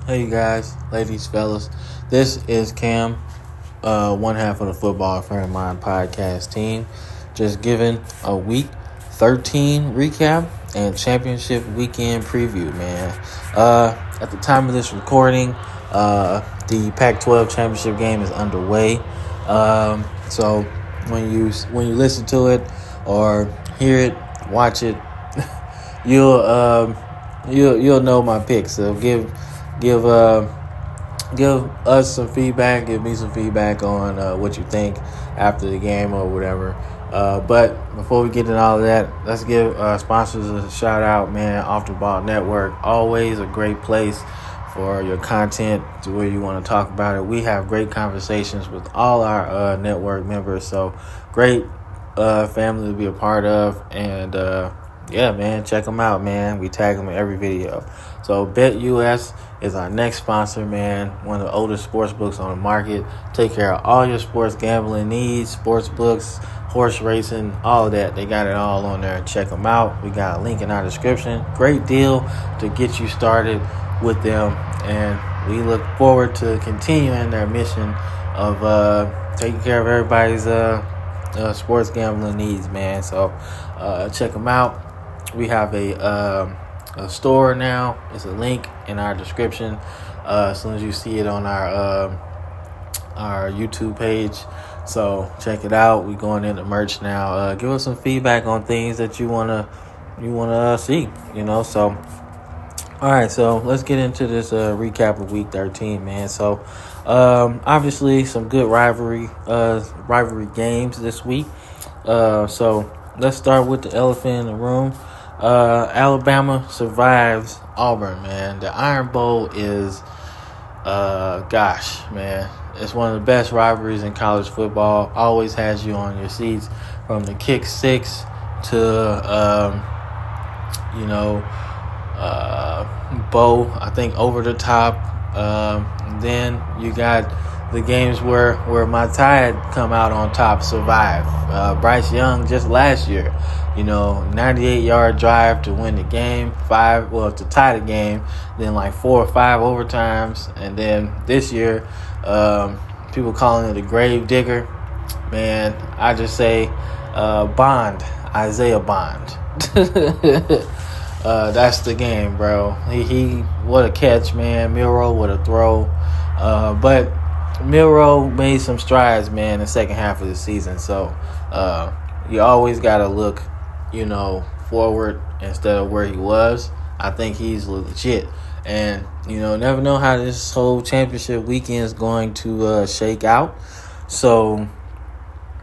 Hey guys, ladies, fellas. This is Cam, one half of the Football Friend of Mine podcast team. Just giving a week 13 recap and championship weekend preview, man. At the time of this recording, the Pac-12 championship game is underway. So when you listen to it or hear it, watch it, you'll know my picks. So give us some feedback. Give me some feedback on what you think after the game or whatever. But before we get into all of that, let's give sponsors a shout out, man. Off the Ball Network, always a great place for your content to where you want to talk about it. We have great conversations with all our network members, so great family to be a part of. And yeah, man, check them out, man. We tag them in every video. So BetUS is our next sponsor, man. One of the oldest sports books on the market. Take care of all your sports gambling needs, sports books, horse racing, all of that. They got it all on there. Check them out. We got a link in our description. Great deal to get you started with them. And we look forward to continuing their mission of taking care of everybody's sports gambling needs, man. So check them out. We have a store now. It's a link in our description. As soon as you see it on our YouTube page, so check it out. We going into merch now. Give us some feedback on things that you wanna see. So all right. So let's get into this recap of Week 13, man. So obviously some good rivalry games this week. So let's start with the elephant in the room. Alabama survives Auburn, man. The Iron Bowl is, man, it's one of the best rivalries in college football. Always has you on your seats from the kick six to, bow, I think, over the top. Then you got the games where my Tide come out on top, survive. Bryce Young just last year, 98-yard drive to win the game, to tie the game, then like 4 or 5 overtimes, and then this year, people calling it a grave digger. Man, I just say Isaiah Bond. That's the game, bro. He what a catch, man. Milroe, what a throw. But Milroe made some strides, man, in the second half of the season. So you always got to look, forward instead of where he was. I think he's legit. And, never know how this whole championship weekend is going to shake out. So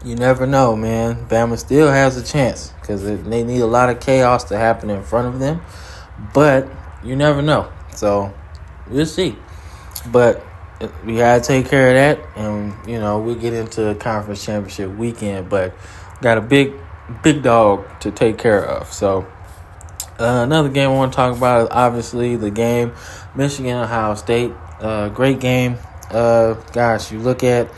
you never know, man. Bama still has a chance because they need a lot of chaos to happen in front of them. But you never know. So we'll see. But we got to take care of that. And, we'll get into conference championship weekend. But got a big dog to take care of. So another game I want to talk about is obviously the game Michigan-Ohio State. Great game. You look at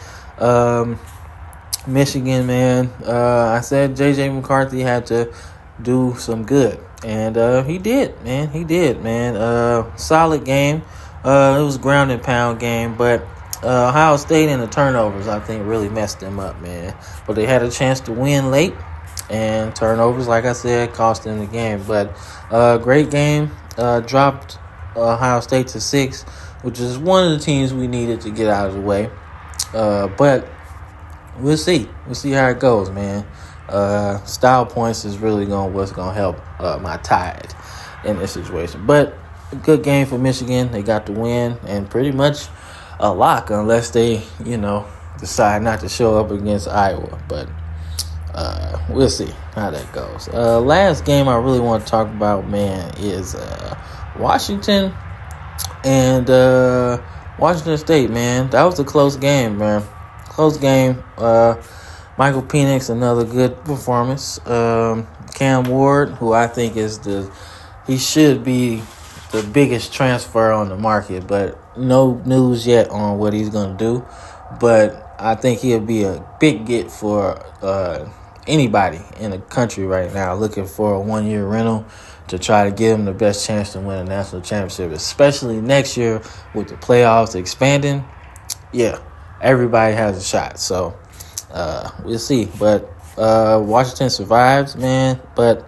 Michigan, man. I said J.J. McCarthy had to do some good. And he did, man. Solid game. It was a ground and pound game. But Ohio State and the turnovers, I think, really messed them up, man. But they had a chance to win late. And turnovers, like I said, cost them the game. But great game. Dropped Ohio State to 6, which is one of the teams we needed to get out of the way. But we'll see. We'll see how it goes, man. Style points is really what's going to help my Tide in this situation. But a good game for Michigan. They got the win and pretty much a lock unless they, decide not to show up against Iowa. But we'll see how that goes. Last game I really want to talk about, man, is Washington and Washington State, man. That was a close game, man. Close game. Michael Penix, another good performance. Cam Ward, who I think he should be the biggest transfer on the market, but no news yet on what he's going to do. But I think he'll be a big get for anybody in the country right now looking for a 1-year rental. to try to give them the best chance to win a national championship, especially next year with the playoffs expanding. Yeah, everybody has a shot. So we'll see. But Washington survives, man. But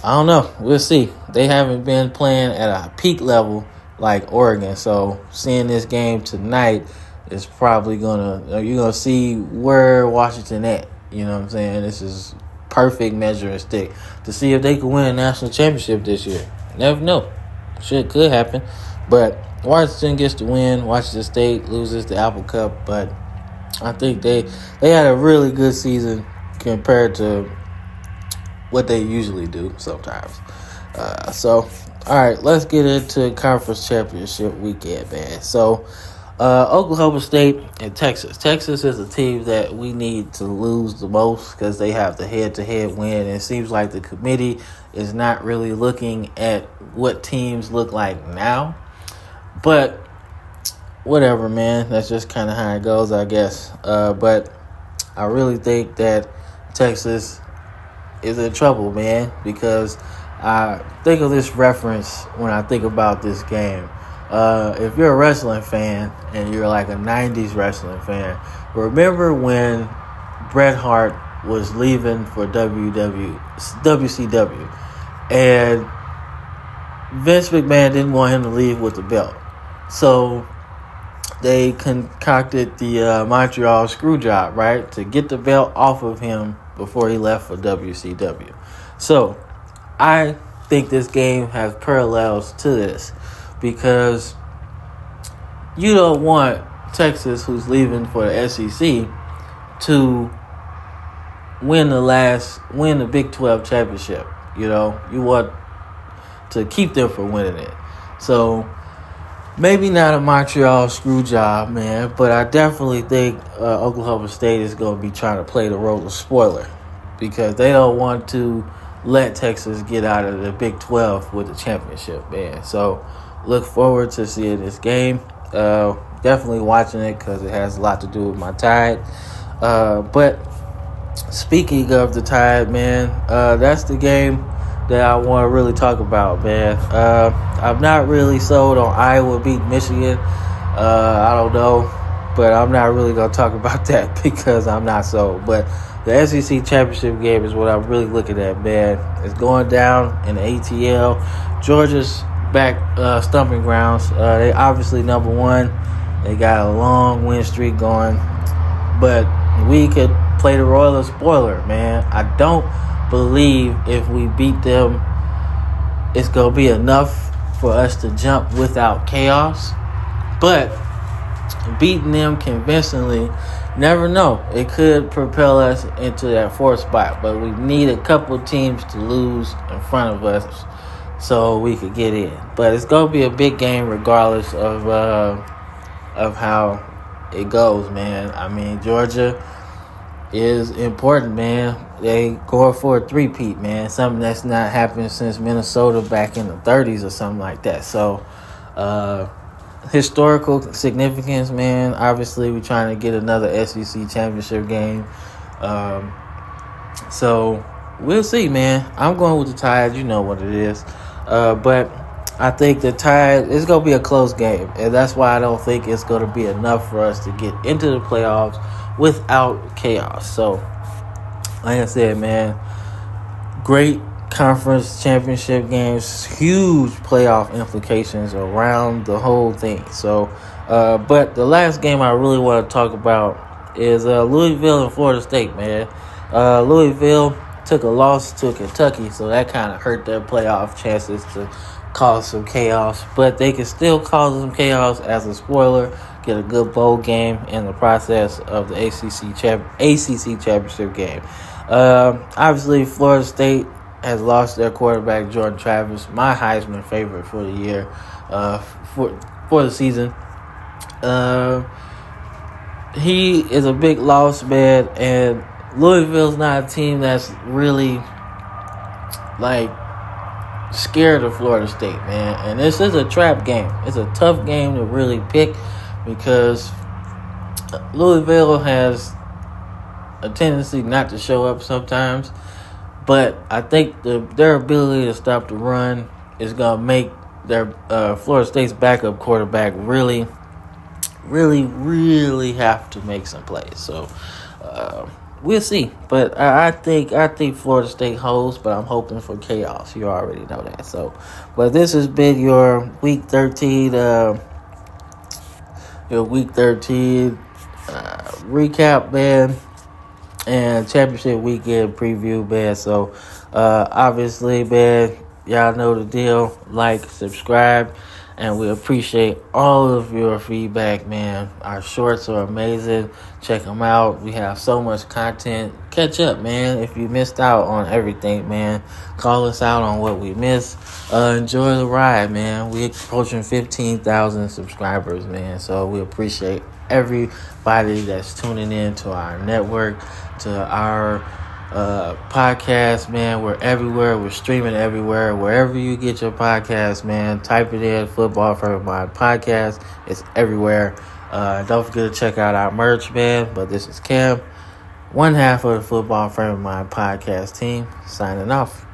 I don't know. We'll see. They haven't been playing at a peak level like Oregon. So seeing this game tonight is probably you're gonna see where Washington at. You know what I'm saying? This is perfect measuring stick to see if they can win a national championship this year. Never know. Shit could happen. But Washington gets the win. Washington State loses the Apple Cup. But I think they had a really good season compared to what they usually do sometimes. So, all right, let's get into conference championship weekend, man. So, Oklahoma State and Texas. Texas is a team that we need to lose the most because they have the head-to-head win. And it seems like the committee is not really looking at what teams look like now. But whatever, man. That's just kind of how it goes, I guess. But I really think that Texas is in trouble, man, because I think of this reference when I think about this game. If you're a wrestling fan and you're like a 90s wrestling fan, remember when Bret Hart was leaving for WCW and Vince McMahon didn't want him to leave with the belt. So they concocted the Montreal screw job, right, to get the belt off of him before he left for WCW. So I think this game has parallels to this because you don't want Texas, who's leaving for the SEC, to win the Big 12 championship. You know, you want to keep them from winning it. So maybe not a Montreal screw job, man, but I definitely think Oklahoma State is going to be trying to play the role of spoiler because they don't want to let Texas get out of the Big 12 with the championship, man. So look forward to seeing this game. Definitely watching it because it has a lot to do with my Tide. But speaking of the Tide, man, that's the game that I want to really talk about, man. I'm not really sold on Iowa beat Michigan. I don't know, but I'm not really going to talk about that because I'm not sold. But the SEC championship game is what I'm really looking at, man. It's going down in the ATL. Georgia's back stomping grounds. They obviously number one. They got a long win streak going. But we could play the role of spoiler, man. I don't believe if we beat them, it's going to be enough for us to jump without chaos. But beating them convincingly, never know. It could propel us into that fourth spot. But we need a couple teams to lose in front of us so we could get in. But it's going to be a big game regardless of how it goes, man. I mean, Georgia is important, man. They going for a three-peat, man. Something that's not happened since Minnesota back in the 30s or something like that. So, historical significance, man. Obviously, we're trying to get another SEC championship game. So, we'll see, man. I'm going with the Tide. You know what it is. But I think the Tide is going to be a close game. And that's why I don't think it's going to be enough for us to get into the playoffs without chaos. So, like I said, man, great conference championship games, huge playoff implications around the whole thing. So, but the last game I really want to talk about is Louisville and Florida State, man. Louisville took a loss to Kentucky, so that kind of hurt their playoff chances to cause some chaos. But they can still cause some chaos as a spoiler, get a good bowl game in the process of the ACC championship game. Obviously, Florida State has lost their quarterback, Jordan Travis, my Heisman favorite for the year, for the season. He is a big loss, man, and Louisville's not a team that's really, scared of Florida State, man. And this is a trap game. It's a tough game to really pick because Louisville has a tendency not to show up sometimes. But I think their ability to stop the run is going to make their Florida State's backup quarterback really, really, really have to make some plays. So we'll see. But I think Florida State holds, but I'm hoping for chaos. You already know that. So, but this has been your Week 13 recap, man, and championship weekend preview, man. So obviously, man, y'all know the deal. Like, subscribe, and we appreciate all of your feedback, man. Our shorts are amazing. Check them out. We have so much content. Catch up, man. If you missed out on everything, man, call us out on what we missed. Enjoy the ride, man. We're approaching 15,000 subscribers, man. So we appreciate everybody that's tuning in to our network, to our podcast, man. We're everywhere. We're streaming everywhere. Wherever you get your podcast, man, type it in, Football for Everybody Podcast. It's everywhere. Don't forget to check out our merch, man. But this is Cam, one half of the Football for Everybody Podcast team, signing off.